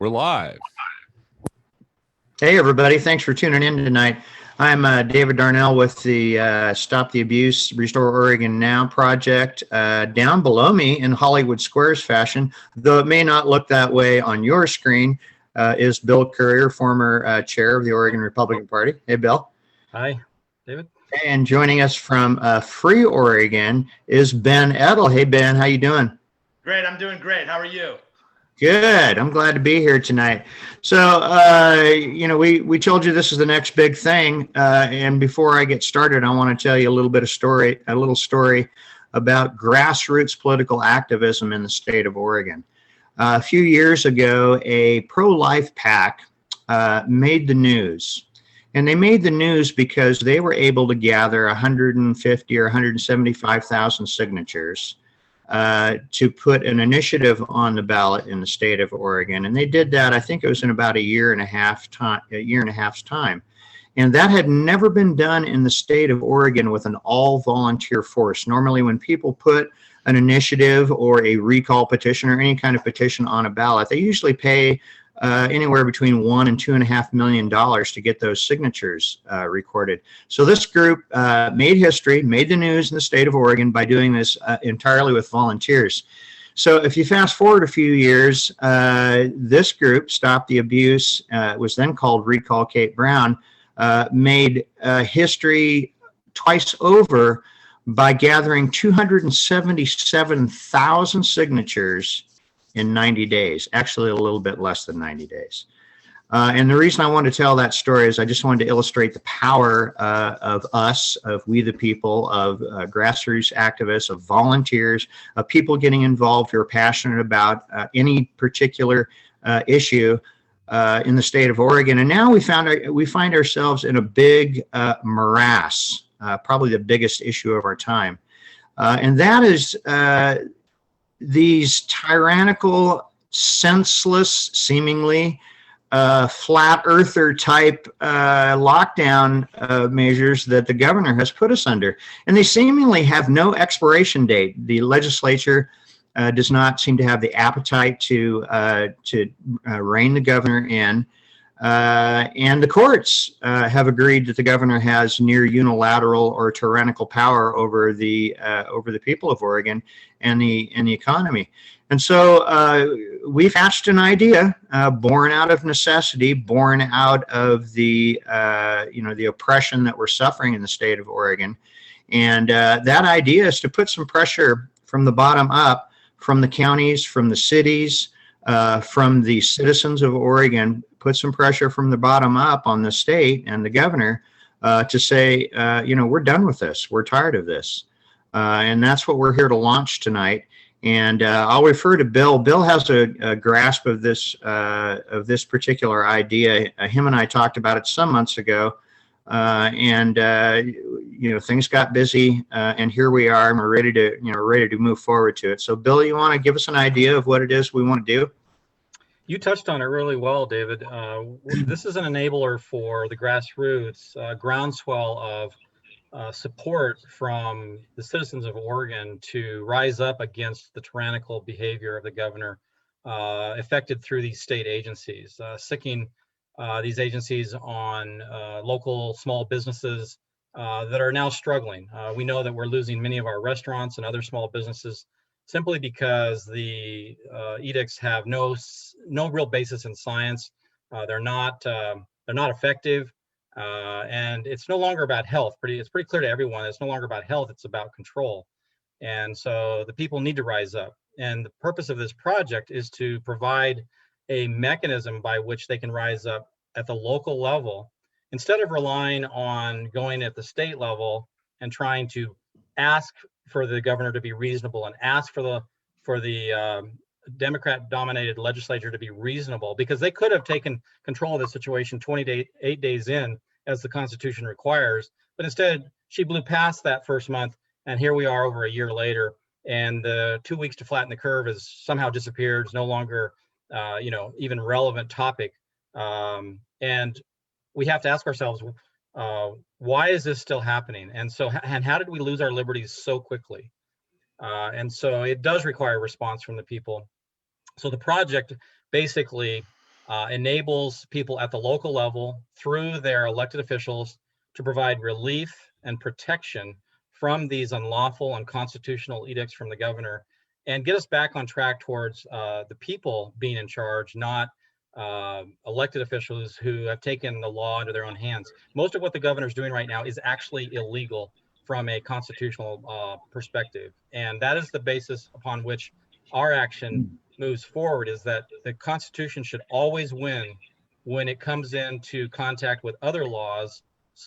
We're live. Hey, everybody. Thanks for tuning in tonight. I'm David Darnell with the Stop the Abuse, Restore Oregon Now project. Down below me in Hollywood Squares fashion, though it may not look that way on your screen, is Bill Currier, former chair of the Oregon Republican Party. Hey, Bill. Hi, David. And joining us from Free Oregon is Ben Edel. Hey, Ben, how you doing? Great. I'm doing great. How are you? Good. I'm glad to be here tonight. So, we told you this is the next big thing. And before I get started, I want to tell you a little story about grassroots political activism in the state of Oregon. A few years ago, a pro-life PAC made the news. And they made the news because they were able to gather 150 or 175,000 signatures to put an initiative on the ballot in the state of Oregon. And they did that, I think it was in about a year and a half's time. And that had never been done in the state of Oregon with an all-volunteer force. Normally when people put an initiative or a recall petition or any kind of petition on a ballot, they usually pay anywhere between $1 and $2.5 million to get those signatures recorded. So this group made history, made the news in the state of Oregon by doing this entirely with volunteers. So if you fast forward a few years, this group, Stop the Abuse, was then called Recall Kate Brown, made history twice over by gathering 277,000 signatures in 90 days, actually a little bit less than 90 days. And the reason I wanted to tell that story is I just wanted to illustrate the power of us, of we the people, of grassroots activists, of volunteers, of people getting involved who are passionate about any particular issue in the state of Oregon. And now we find ourselves in a big morass, probably the biggest issue of our time. And that is these tyrannical, senseless, seemingly flat earther type lockdown measures that the governor has put us under. And they seemingly have no expiration date. The legislature does not seem to have the appetite to rein the governor in. And the courts have agreed that the governor has near unilateral or tyrannical power over the people of Oregon and the economy. And so we've hatched an idea born out of necessity, born out of the oppression that we're suffering in the state of Oregon. And that idea is to put some pressure from the bottom up, from the counties, from the cities, from the citizens of Oregon, put some pressure from the bottom up on the state and the governor to say, we're done with this. We're tired of this. And that's what we're here to launch tonight. And I'll refer to Bill. Bill has a grasp of this particular idea. Him and I talked about it some months ago. Things got busy, and here we are, and we're ready to move forward to it. So, Bill, you want to give us an idea of what it is we want to do? You touched on it really well, David. This is an enabler for the grassroots, groundswell of support from the citizens of Oregon to rise up against the tyrannical behavior of the governor, effected through these state agencies, sicking these agencies on local small businesses that are now struggling. We know that we're losing many of our restaurants and other small businesses simply because the edicts have no real basis in science. They're not effective, and it's no longer about health. It's pretty clear to everyone. It's no longer about health. It's about control. And so the people need to rise up. And the purpose of this project is to provide a mechanism by which they can rise up at the local level instead of relying on going at the state level and trying to ask for the governor to be reasonable and ask for the Democrat-dominated legislature to be reasonable, because they could have taken control of the situation 28 days in, as the Constitution requires. But instead, she blew past that first month, and here we are over a year later, and the 2 weeks to flatten the curve has somehow disappeared. It's no longer, even relevant topic. And we have to ask ourselves, why is this still happening? And how did we lose our liberties so quickly? And so it does require a response from the people. So the project basically enables people at the local level through their elected officials to provide relief and protection from these unlawful, unconstitutional edicts from the governor, and get us back on track towards the people being in charge, not elected officials who have taken the law into their own hands. Most of what the governor is doing right now is actually illegal from a constitutional perspective. And that is the basis upon which our action moves forward, is that the Constitution should always win when it comes into contact with other laws,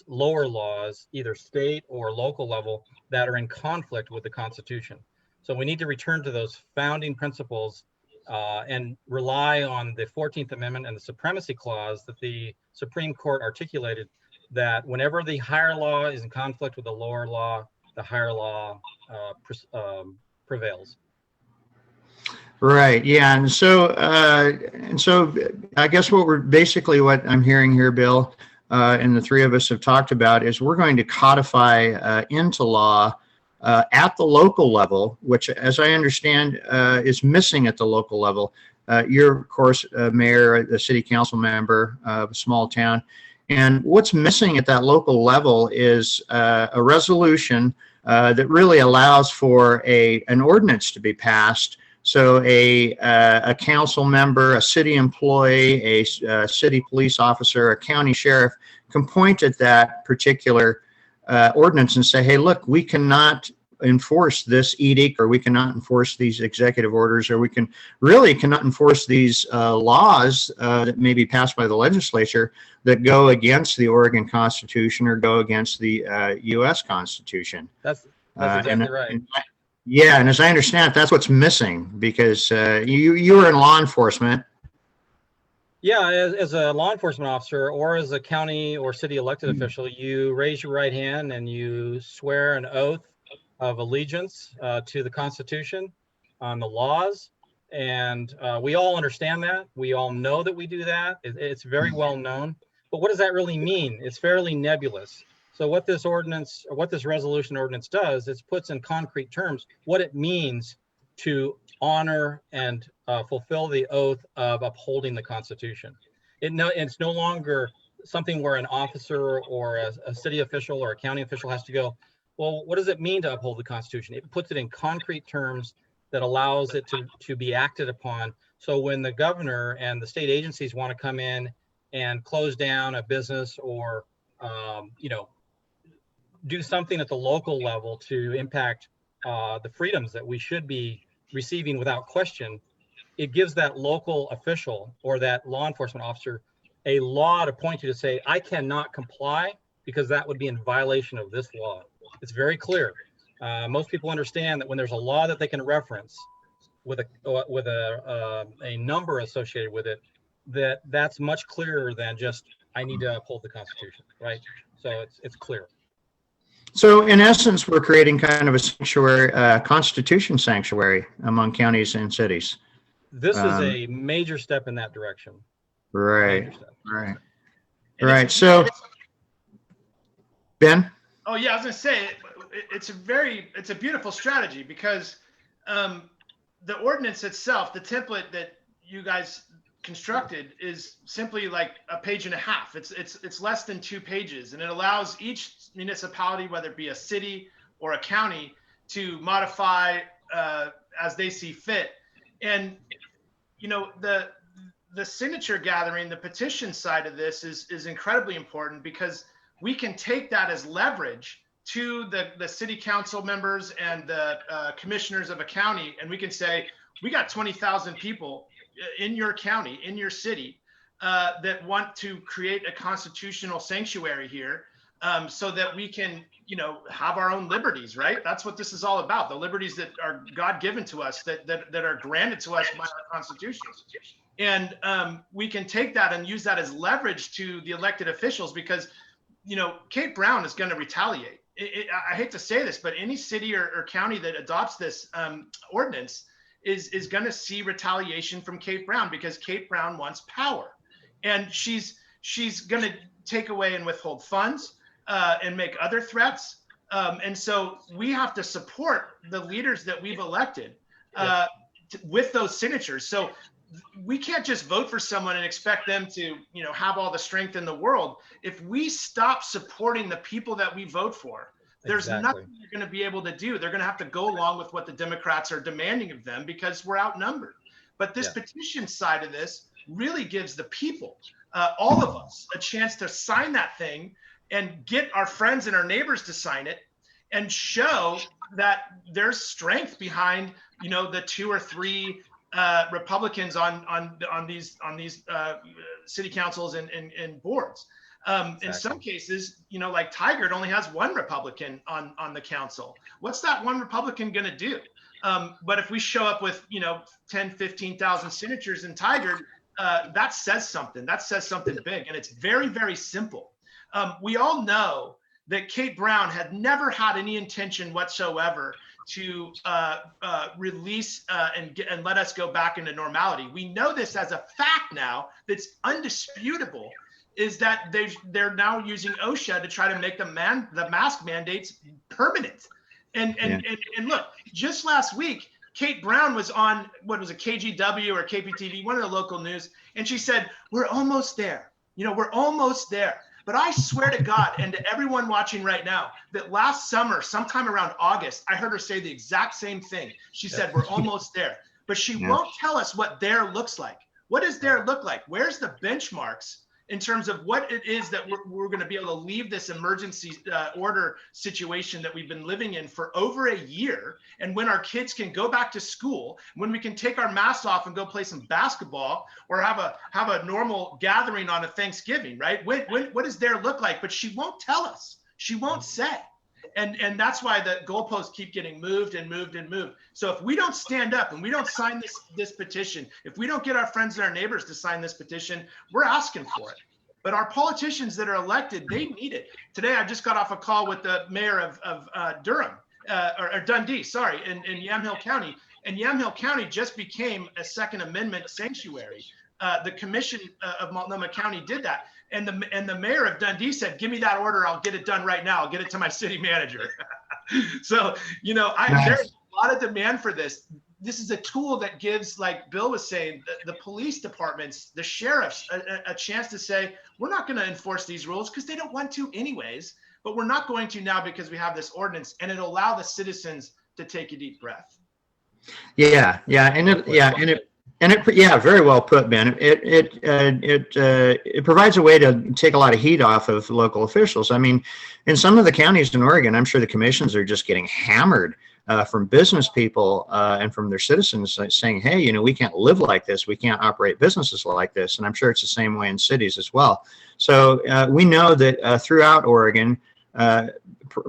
lower laws, either state or local level, that are in conflict with the Constitution. So we need to return to those founding principles and rely on the 14th Amendment and the Supremacy Clause that the Supreme Court articulated, that whenever the higher law is in conflict with the lower law, the higher law prevails. Right. Yeah. And so I guess what I'm hearing here, Bill, and the three of us have talked about, is we're going to codify into law at the local level, which, as I understand, is missing at the local level. You're, of course, a mayor, a city council member of a small town. And what's missing at that local level is a resolution that really allows for an ordinance to be passed. So a council member, a city employee, a city police officer, a county sheriff can point at that particular ordinance and say, hey, look, we cannot enforce this edict, or we cannot enforce these executive orders, or we cannot enforce these laws that may be passed by the legislature that go against the Oregon Constitution or go against the U.S. Constitution. That's exactly right. Yeah, and as I understand it, that's what's missing, because you were in law enforcement. Yeah, as a law enforcement officer or as a county or city elected official, you raise your right hand and you swear an oath of allegiance to the Constitution, on the laws, and we all understand that. We all know that we do that. It's very well known. But what does that really mean? It's fairly nebulous. So what this ordinance, or what this resolution ordinance does, is puts in concrete terms what it means to honor and fulfill the oath of upholding the Constitution. It's no longer something where an officer or a city official or a county official has to go, well, what does it mean to uphold the Constitution? It puts it in concrete terms that allows it to be acted upon. So when the governor and the state agencies want to come in and close down a business, or do something at the local level to impact the freedoms that we should be receiving without question, it gives that local official or that law enforcement officer a law to point to say, I cannot comply because that would be in violation of this law. It's very clear. Most people understand that when there's a law that they can reference with a number associated with it, that's much clearer than just, I need to uphold the Constitution, right? So it's clear. So in essence, we're creating kind of a sanctuary, Constitution sanctuary among counties and cities. This is a major step in that direction. Right. Right. So, Ben? Oh yeah, I was gonna say it's a beautiful strategy, because the ordinance itself, the template that you guys constructed, is simply like a page and a half. It's less than 2 pages, and it allows each municipality, whether it be a city or a county, to modify as they see fit. And the signature gathering, the petition side of this is incredibly important, because we can take that as leverage to the city council members and the commissioners of a county, and we can say, we got 20,000 people in your county, in your city, that want to create a constitutional sanctuary here, so that we can, have our own liberties, right? That's what this is all about. The liberties that are God-given to us, that are granted to us by our Constitution. And we can take that and use that as leverage to the elected officials, because, Kate Brown is going to retaliate. I hate to say this, but any city or county that adopts this ordinance is going to see retaliation from Kate Brown, because Kate Brown wants power, and she's going to take away and withhold funds and make other threats. And so we have to support the leaders that we've elected with those signatures. So we can't just vote for someone and expect them to, have all the strength in the world. If we stop supporting the people that we vote for, there's nothing they're going to be able to do. They're going to have to go along with what the Democrats are demanding of them because we're outnumbered. But this petition side of this really gives the people, all of us, a chance to sign that thing and get our friends and our neighbors to sign it and show that there's strength behind, the 2 or 3 Republicans on these city councils and boards. Exactly. In some cases, like Tigard only has 1 Republican on the council. What's that 1 Republican going to do? But if we show up with, 10, 15,000 signatures in Tigard, that says something. That says something big. And it's very, very simple. We all know that Kate Brown had never had any intention whatsoever to release and let us go back into normality. We know this as a fact now that's undisputable, is that they're now using OSHA to try to make the mask mandates permanent. And look, just last week, Kate Brown was on, what was it, KGW or KPTV, one of the local news, and she said, we're almost there. We're almost there. But I swear to God, and to everyone watching right now, that last summer, sometime around August, I heard her say the exact same thing. She said, we're almost there. But she won't tell us what there looks like. What does there look like? Where's the benchmarks in terms of what it is that we're going to be able to leave this emergency order situation that we've been living in for over a year, and when our kids can go back to school, when we can take our masks off and go play some basketball or have a normal gathering on a Thanksgiving, right? What does there look like? But she won't tell us. She won't say. And that's why the goalposts keep getting moved and moved and moved. So if we don't stand up and we don't sign this petition, if we don't get our friends and our neighbors to sign this petition, we're asking for it. But our politicians that are elected, they need it. Today, I just got off a call with the mayor of Durham, or Dundee, sorry, in Yamhill County. And Yamhill County just became a Second Amendment sanctuary. The commission of Multnomah County did that. And the mayor of Dundee said, give me that order. I'll get it done right now. I'll get it to my city manager. So, there's a lot of demand for this. This is a tool that gives, like Bill was saying, the police departments, the sheriffs, a chance to say, we're not going to enforce these rules because they don't want to anyways, but we're not going to now because we have this ordinance, and it'll allow the citizens to take a deep breath. Yeah. Very well put, Ben. It provides a way to take a lot of heat off of local officials. I mean, in some of the counties in Oregon, I'm sure the commissions are just getting hammered from business people and from their citizens saying, hey, we can't live like this. We can't operate businesses like this. And I'm sure it's the same way in cities as well. So we know that throughout Oregon,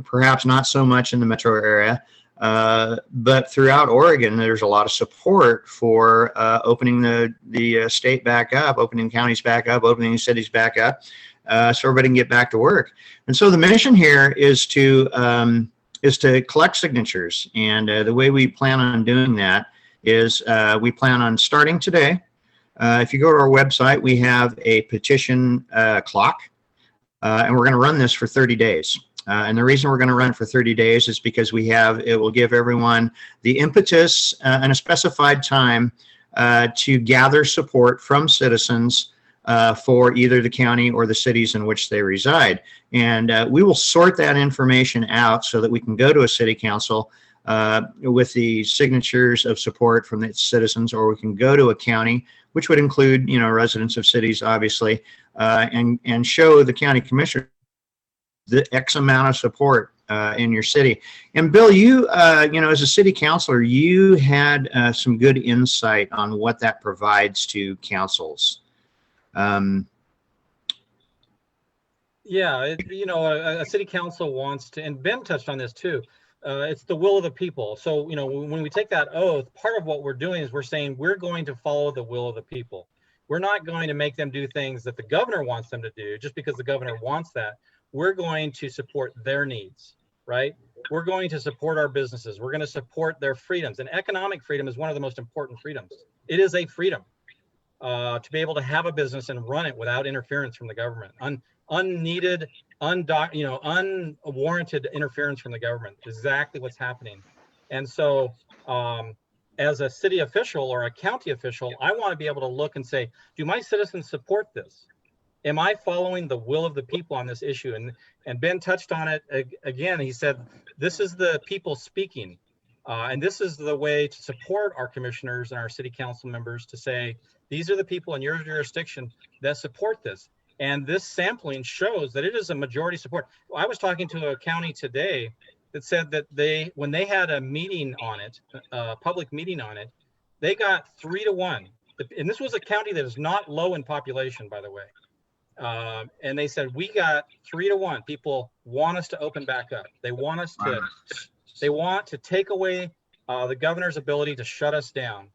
perhaps not so much in the metro area, but throughout Oregon, there's a lot of support for opening the state back up, opening counties back up, opening cities back up, so everybody can get back to work. And so the mission here is to collect signatures. And the way we plan on doing that is we plan on starting today. If you go to our website, we have a petition clock, and we're going to run this for 30 days. And the reason we're going to run for 30 days is because it will give everyone the impetus and a specified time to gather support from citizens for either the county or the cities in which they reside. And we will sort that information out so that we can go to a city council with the signatures of support from the citizens, or we can go to a county, which would include, residents of cities, obviously, and show the county commissioner the X amount of support in your city. And Bill, you, as a city councilor, you had some good insight on what that provides to councils. A city council wants to, and Ben touched on this too, it's the will of the people. So, when we take that oath, part of what we're doing is we're saying we're going to follow the will of the people. We're not going to make them do things that the governor wants them to do just because the governor wants that. We're going to support their needs, right? We're going to support our businesses. We're going to support their freedoms. And economic freedom is one of the most important freedoms. It is a freedom to be able to have a business and run it without interference from the government. Unneeded, unwarranted interference from the government. Exactly what's happening. And so as a city official or a county official, I want to be able to look and say, do my citizens support this? Am I following the will of the people on this issue? And Ben touched on it again. He said, this is the people speaking. And this is the way to support our commissioners and our city council members to say, these are the people in your jurisdiction that support this. And this sampling shows that it is a majority support. I was talking to a county today that said that when they had a meeting on it, a public meeting on it, they got 3-1. And this was a county that is not low in population, by the way. And they said, we got 3-1. People want us to open back up. They want us to, they want to take away the governor's ability to shut us down.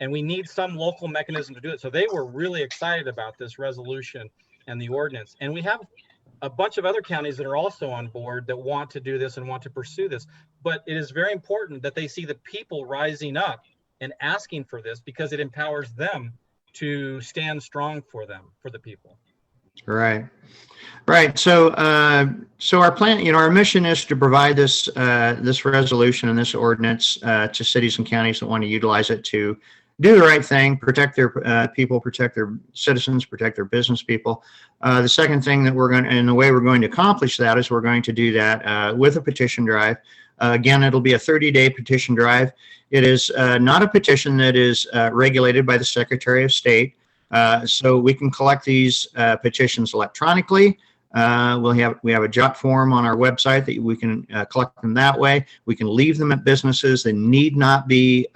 And we need some local mechanism to do it. So they were really excited about this resolution and the ordinance. And we have a bunch of other counties that are also on board that want to do this and want to pursue this. But it is very important that they see the people rising up and asking for this, because it empowers them to stand strong for them, for the people. Right. Right. So, so our plan, our mission is to provide this resolution and this ordinance to cities and counties that want to utilize it to do the right thing, protect their people, protect their citizens, protect their business people. The second thing that and the way we're going to accomplish that is we're going to do that with a petition drive. Again, it'll be a 30-day petition drive. It is not a petition that is regulated by the Secretary of State. So we can collect these petitions electronically. We have a jot form on our website that we can collect them that way. We can leave them at businesses. They need not be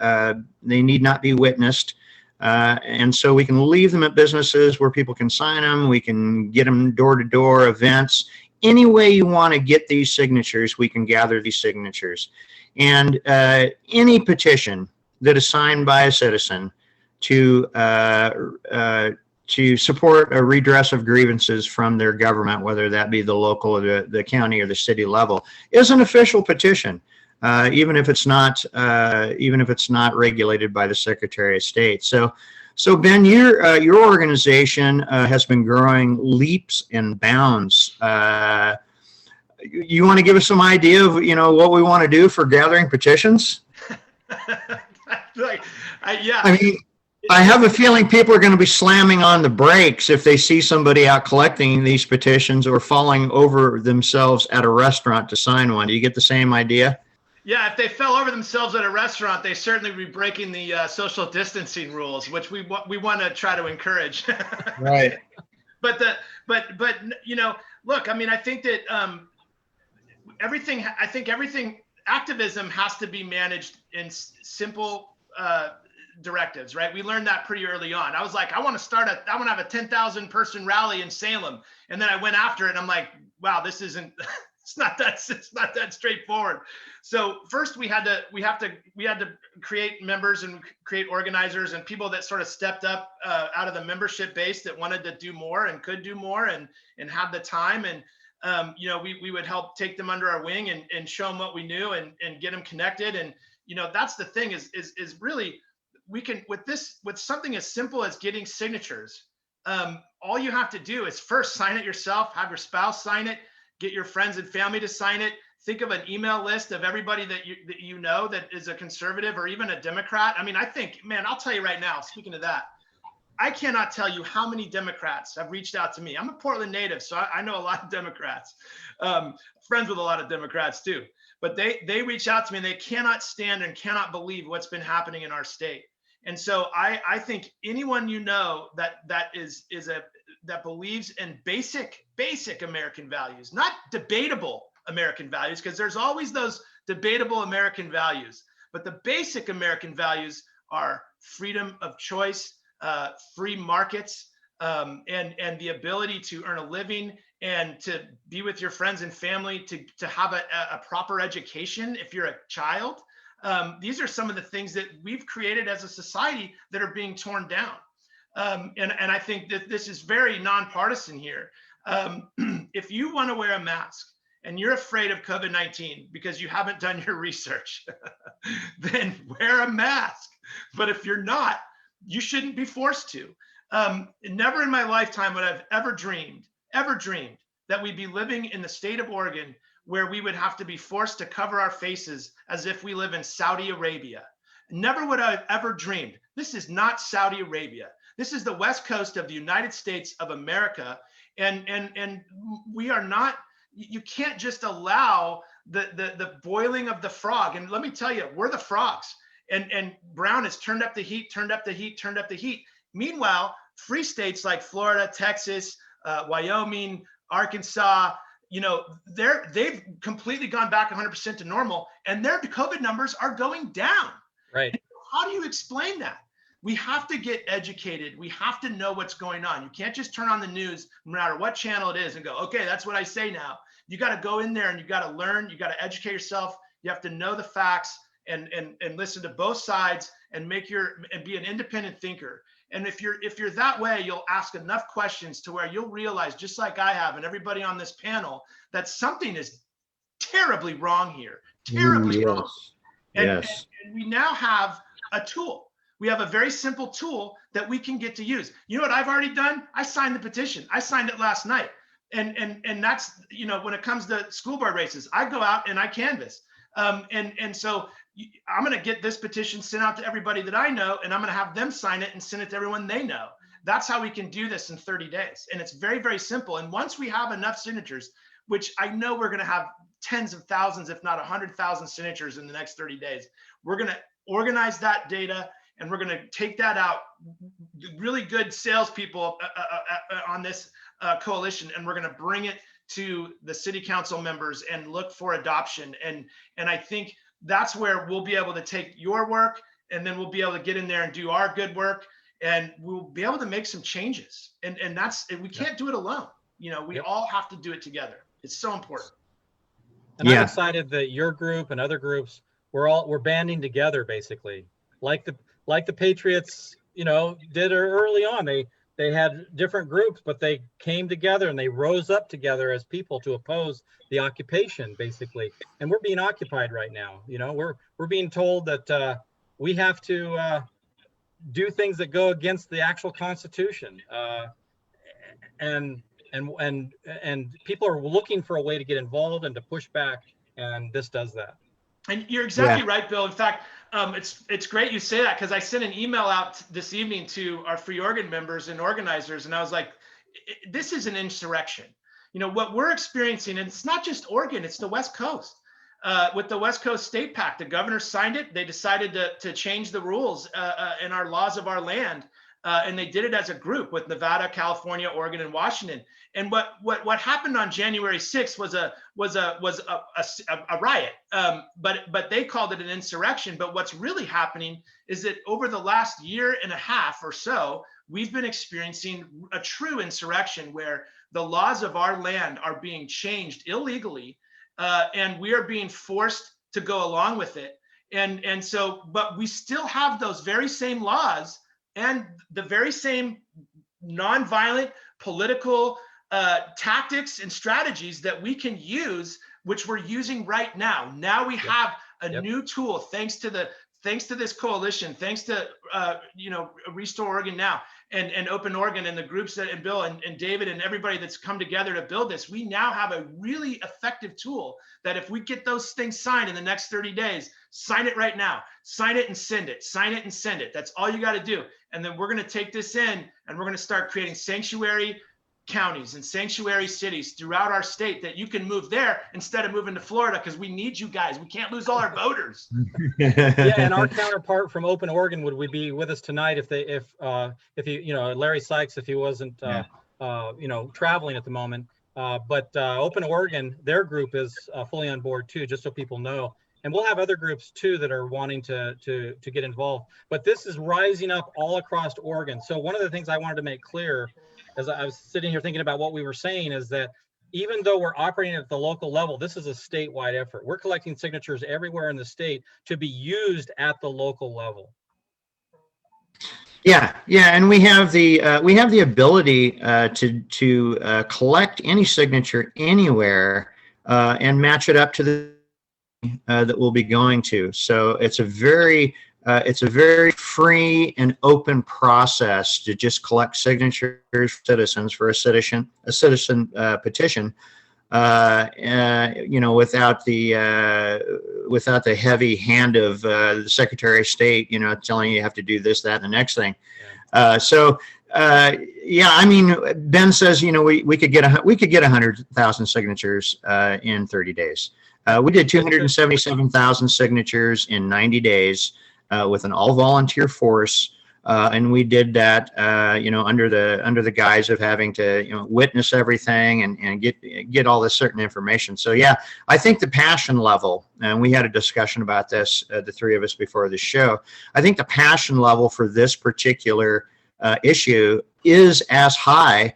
witnessed, and so we can leave them at businesses where people can sign them. We can get them door-to-door events. Any way you want to get these signatures, we can gather these signatures. And any petition that is signed by a citizen to support a redress of grievances from their government, whether that be the local or the county or the city level, is an official petition, even if it's not regulated by the Secretary of State. So Ben, your organization has been growing leaps and bounds. You want to give us some idea of what we want to do for gathering petitions? Yeah. I mean, I have a feeling people are going to be slamming on the brakes if they see somebody out collecting these petitions or falling over themselves at a restaurant to sign one. Do you get the same idea? Yeah, if they fell over themselves at a restaurant, they certainly would be breaking the social distancing rules, which we want to try to encourage. Right. But look, I mean, I think that everything activism has to be managed in simple directives, right? We learned that pretty early on. I was like, I want to have a 10,000 person rally in Salem. And then I went after it and I'm like, wow, this isn't, it's not that straightforward. So first we had to create members and create organizers and people that sort of stepped up out of the membership base that wanted to do more and could do more and have the time. And, we would help take them under our wing and show them what we knew and get them connected. And, that's the thing is really, we can, with something as simple as getting signatures, all you have to do is first sign it yourself, have your spouse sign it, get your friends and family to sign it. Think of an email list of everybody that you know that is a conservative or even a Democrat. I mean, I think, man, I'll tell you right now, speaking of that, I cannot tell you how many Democrats have reached out to me. I'm a Portland native, so I know a lot of Democrats, friends with a lot of Democrats too. But they reach out to me and they cannot stand and cannot believe what's been happening in our state. And so I think anyone that believes in basic American values, not debatable American values, because there's always those debatable American values, but the basic American values are freedom of choice, free markets, and the ability to earn a living and to be with your friends and family, to have a proper education if you're a child. These are some of the things that we've created as a society that are being torn down. And I think that this is very nonpartisan here. If you want to wear a mask and you're afraid of COVID-19 because you haven't done your research, then wear a mask. But if you're not, you shouldn't be forced to. Never in my lifetime would I've ever dreamed that we'd be living in the state of Oregon where we would have to be forced to cover our faces as if we live in Saudi Arabia. Never would I have ever dreamed. This is not Saudi Arabia. This is the West Coast of the United States of America. And we are not, you can't just allow the boiling of the frog. And let me tell you, we're the frogs. And Brown has turned up the heat, turned up the heat, turned up the heat. Meanwhile, free states like Florida, Texas, Wyoming, Arkansas, you know, they've completely gone back 100% to normal, and their COVID numbers are going down. Right. How do you explain that? We have to get educated. We have to know what's going on. You can't just turn on the news, no matter what channel it is, and go, okay, that's what I say now. You got to go in there and you got to learn. You got to educate yourself. You have to know the facts and listen to both sides and be an independent thinker. And if you're that way, you'll ask enough questions to where you'll realize, just like I have and everybody on this panel, that something is terribly wrong here. Terribly wrong. And we now have a tool. We have a very simple tool that we can get to use. You know what I've already done? I signed the petition. I signed it last night. And that's, you know, when it comes to school board races, I go out and I canvass. And so I'm going to get this petition sent out to everybody that I know, and I'm going to have them sign it and send it to everyone they know. That's how we can do this in 30 days. And it's very, very simple. And once we have enough signatures, which I know we're going to have tens of thousands, if not 100,000 signatures in the next 30 days, we're going to organize that data, and we're going to take that out. Really good salespeople on this coalition, and we're going to bring it to the city council members and look for adoption. And I think that's where we'll be able to take your work, and then we'll be able to get in there and do our good work, and we'll be able to make some changes. And that's, we can't do it alone. You know, we all have to do it together. It's so important. And I'm excited that your group and other groups, we're banding together, basically, like the Patriots, you know, did early on. They had different groups, but they came together and they rose up together as people to oppose the occupation, basically. And we're being occupied right now. You know, we're being told that we have to do things that go against the actual Constitution, and people are looking for a way to get involved and to push back, and this does that. And you're exactly right, Bill. In fact, it's great you say that, because I sent an email out this evening to our Free Oregon members and organizers, and I was like, this is an insurrection. You know, what we're experiencing, and it's not just Oregon, it's the West Coast. With the West Coast State Pact, the governor signed it. They decided to change the rules in our laws of our land. And they did it as a group with Nevada, California, Oregon, and Washington. And what happened on January 6th was a riot, but they called it an insurrection. But what's really happening is that over the last year and a half or so, we've been experiencing a true insurrection where the laws of our land are being changed illegally, and we are being forced to go along with it. And so, but we still have those very same laws and the very same nonviolent political tactics and strategies that we can use, which we're using right now. Now we have a new tool, thanks to this coalition, thanks to Restore Oregon Now and Open Oregon and the groups and Bill and David and everybody that's come together to build this. We now have a really effective tool that if we get those things signed in the next 30 days, sign it right now, sign it and send it, sign it and send it. That's all you got to do. And then we're going to take this in and we're going to start creating sanctuary counties and sanctuary cities throughout our state that you can move there instead of moving to Florida, because we need you guys. We can't lose all our voters. And our counterpart from Open Oregon would be with us tonight if he, Larry Sykes, if he wasn't traveling at the moment. But Open Oregon, their group is fully on board too, just so people know. And we'll have other groups too that are wanting to get involved. But this is rising up all across Oregon. So one of the things I wanted to make clear as I was sitting here thinking about what we were saying is that even though we're operating at the local level, this is a statewide effort. We're collecting signatures everywhere in the state to be used at the local level. Yeah, and we have the ability to collect any signature anywhere and match it up to the that we'll be going to. So it's a very free and open process to just collect signatures for citizens for a citizen petition. without the heavy hand of the Secretary of State, telling you have to do this, that, and the next thing. Yeah, I mean, Ben says, we could get 100,000 signatures in 30 days. We did 277,000 signatures in 90 days with an all-volunteer force. And we did that, under the guise of having to, witness everything and get all this certain information. So yeah, I think the passion level, and we had a discussion about this, the three of us before the show. I think the passion level for this particular issue is as high,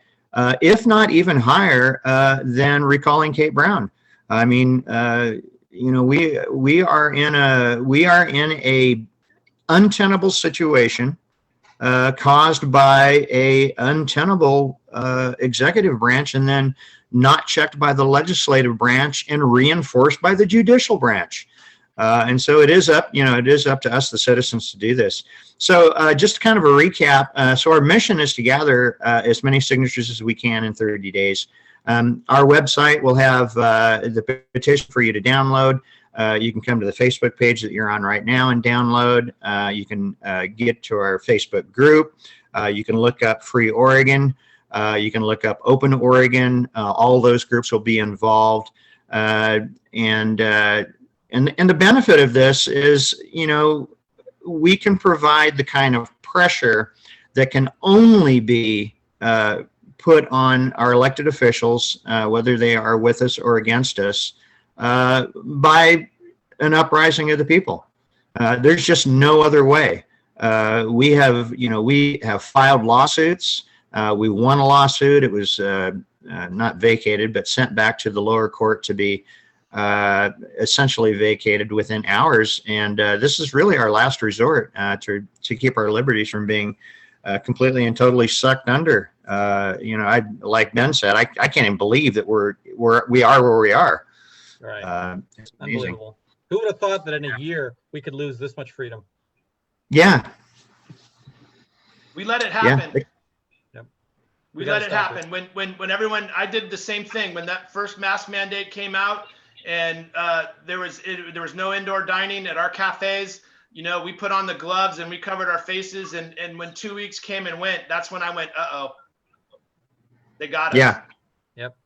if not even higher, than recalling Kate Brown. I mean, we are in a untenable situation. Caused by a untenable executive branch, and then not checked by the legislative branch and reinforced by the judicial branch. And so it is up to us, the citizens, to do this. So just kind of a recap. So our mission is to gather as many signatures as we can in 30 days. Our website will have the petition for you to download. You can come to the Facebook page that you're on right now and download. You can get to our Facebook group. You can look up Free Oregon. You can look up Open Oregon. All those groups will be involved. And the benefit of this is, we can provide the kind of pressure that can only be put on our elected officials, whether they are with us or against us, by an uprising of the people. There's just no other way. We have filed lawsuits. We won a lawsuit. It was not vacated, but sent back to the lower court to be essentially vacated within hours. And this is really our last resort to keep our liberties from being completely and totally sucked under. Like Ben said, I can't even believe that we are where we are. Right. It's unbelievable. Who would have thought that in a year we could lose this much freedom? Yeah. We let it happen. Yeah. Yep. We let it happen. When everyone, I did the same thing when that first mask mandate came out, and there was no indoor dining at our cafes. We put on the gloves and we covered our faces, and when 2 weeks came and went, that's when I went, uh-oh. They got us. Yeah. Yep.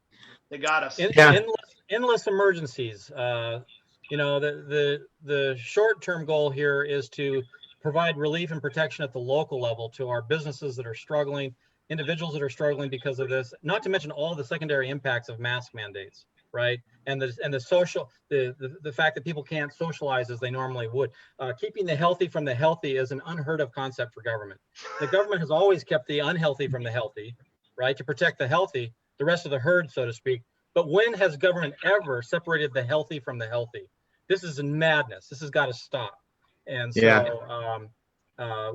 They got us. Endless emergencies. The short-term goal here is to provide relief and protection at the local level to our businesses that are struggling, individuals that are struggling because of this, not to mention all the secondary impacts of mask mandates, right? And the fact that people can't socialize as they normally would. Keeping the healthy from the healthy is an unheard of concept for government. The government has always kept the unhealthy from the healthy, right? To protect the healthy, the rest of the herd, so to speak. But when has government ever separated the healthy from the healthy? This is madness. This has got to stop. And so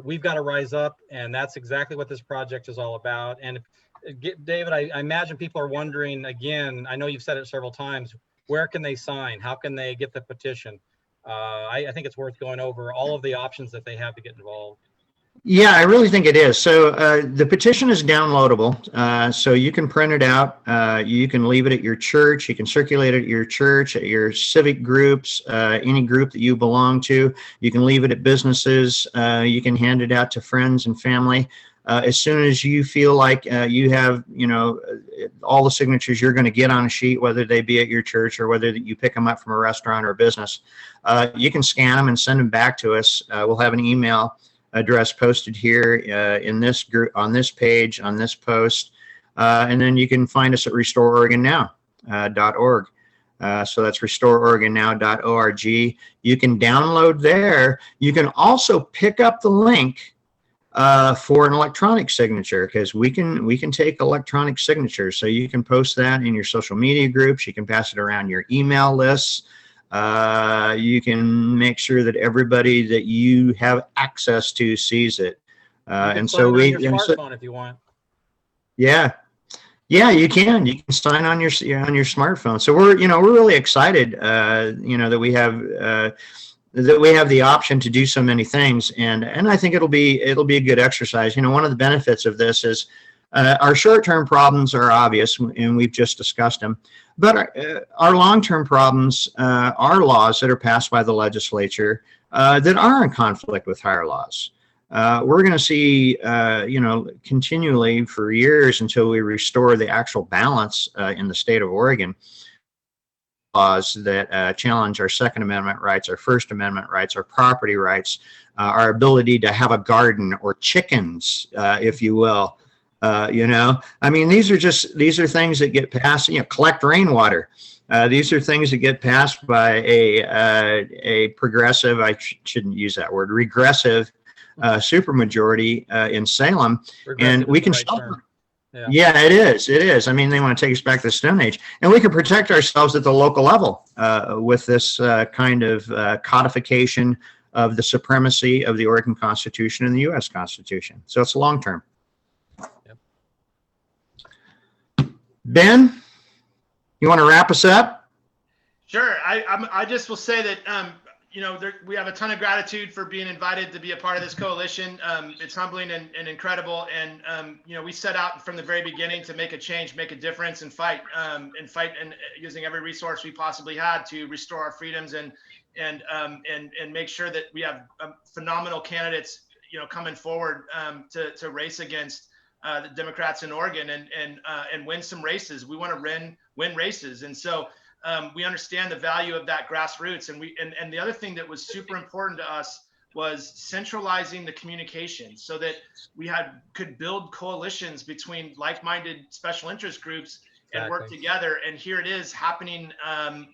we've got to rise up, and that's exactly what this project is all about. And David, I imagine people are wondering, again, I know you've said it several times, where can they sign? How can they get the petition? I think it's worth going over all of the options that they have to get involved. Yeah, I really think it is. So the petition is downloadable, so you can print it out. You can leave it at your church. You can circulate it at your church, at your civic groups, any group that you belong to. You can leave it at businesses. You can hand it out to friends and family. As soon as you feel like you have, all the signatures you're going to get on a sheet, whether they be at your church or whether you pick them up from a restaurant or a business, you can scan them and send them back to us. We'll have an email address posted here in this group, on this page, on this post, and then you can find us at RestoreOregonNow.org. So that's RestoreOregonNow.org. You can download there. You can also pick up the link for an electronic signature, because we can take electronic signatures. So you can post that in your social media groups. You can pass it around your email lists. You can make sure that everybody that you have access to sees it. And so we on your smartphone if you want. Yeah, you can sign on your smartphone. So we're really excited that we have the option to do so many things, and I think it'll be a good exercise. One of the benefits of this is Our short-term problems are obvious, and we've just discussed them. But our long-term problems are laws that are passed by the legislature that are in conflict with higher laws. We're going to see, continually for years until we restore the actual balance in the state of Oregon, laws that challenge our Second Amendment rights, our First Amendment rights, our property rights, our ability to have a garden or chickens, if you will. I mean, these are things that get passed, collect rainwater. These are things that get passed by a progressive, I shouldn't use that word, regressive supermajority in Salem. And we can stop them. Yeah, it is. I mean, they want to take us back to the Stone Age. And we can protect ourselves at the local level with this kind of codification of the supremacy of the Oregon Constitution and the U.S. Constitution. So it's long term. Ben, you want to wrap us up? Sure. I just will say that, we have a ton of gratitude for being invited to be a part of this coalition. It's humbling and incredible. And, we set out from the very beginning to make a change, make a difference, and fight and using every resource we possibly had to restore our freedoms and make sure that we have phenomenal candidates, coming forward to race against the Democrats in Oregon and win some races. We want to win races. And so we understand the value of that grassroots. And the other thing that was super important to us was centralizing the communication so that we could build coalitions between like-minded special interest groups and work together. And here it is happening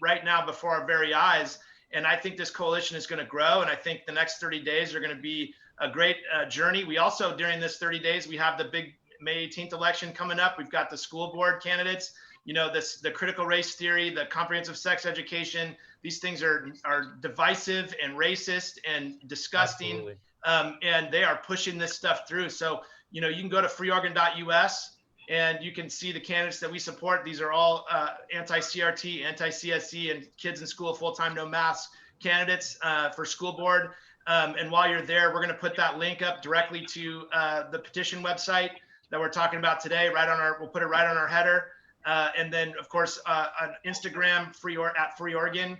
right now before our very eyes. And I think this coalition is going to grow. And I think the next 30 days are going to be a great journey. We also, during this 30 days, we have the big May 18th election coming up. We've got the school board candidates, the critical race theory, the comprehensive sex education. These things are divisive and racist and disgusting. And they are pushing this stuff through. So, you can go to freeoregon.us and you can see the candidates that we support. These are all anti-CRT, anti-CSE, and kids in school, full-time, no mask candidates for school board. And while you're there, we're going to put that link up directly to the petition website that we're talking about today. We'll put it right on our header. And then, of course, on Instagram, at Free Oregon,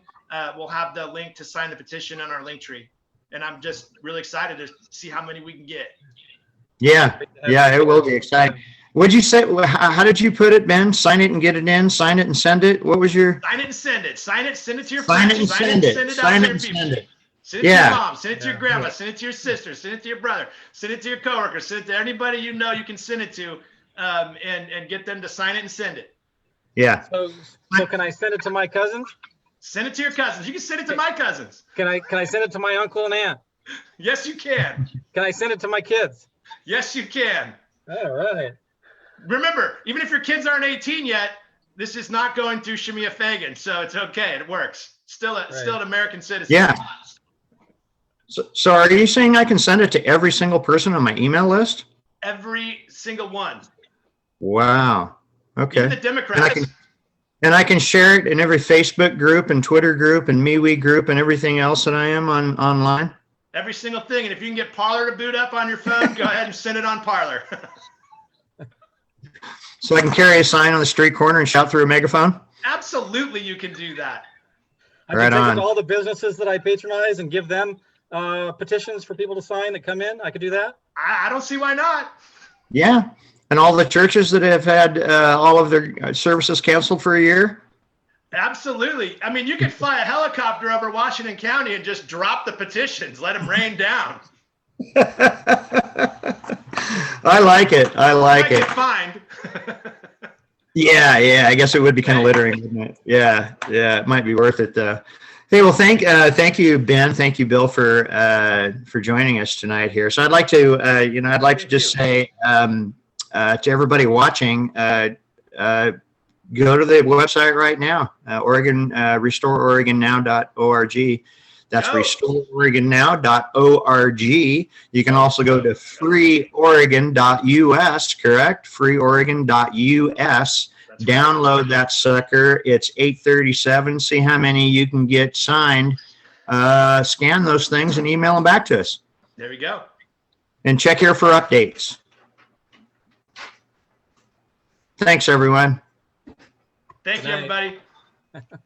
we'll have the link to sign the petition on our link tree. And I'm just really excited to see how many we can get. Yeah, it will be exciting. What'd you say? How did you put it, Ben? Sign it and get it in. Sign it and send it. What was your? Sign it and send it. Send it to your friends. Sign it and send it. Send it to your mom. Send it to your grandma. Send it to your sister. Send it to your brother. Send it to your coworker. Send it to anybody you can send it to, and get them to sign it and send it. Yeah. So can I send it to my cousins? Send it to your cousins. You can send it to my cousins. Can I send it to my uncle and aunt? Yes, you can. Can I send it to my kids? Yes, you can. All right. Remember, even if your kids aren't 18 yet, this is not going through Shemia Fagan, so it's okay. It works. Still an American citizen. Yeah. So are you saying I can send it to every single person on my email list? Every single one. Wow. Okay. Even the Democrats. And I can share it in every Facebook group and Twitter group and MeWe group and everything else that I am online? Every single thing. And if you can get Parler to boot up on your phone, go ahead and send it on Parler. So I can carry a sign on the street corner and shout through a megaphone? Absolutely, you can do that. I can visit all the businesses that I patronize and give them petitions for people to sign that come in. I could do that. I don't see why not. Yeah. And all the churches that have had all of their services canceled for a year? Absolutely. I mean, you could fly a helicopter over Washington County and just drop the petitions, let them rain down. I like it. I like it. Fined. Yeah. I guess it would be kind of littering, wouldn't it? Yeah. It might be worth it. Hey, well, thank you, Ben. Thank you, Bill, for joining us tonight here. So I'd like to, just say to everybody watching, go to the website right now, RestoreOregonNow.org. That's RestoreOregonNow.org. You can also go to freeoregon.us, correct? Freeoregon.us. Download that sucker. It's 837. See how many you can get signed. Scan those things and email them back to us. There we go. And check here for updates. Thanks, everyone. Thank Good you, night. everybody.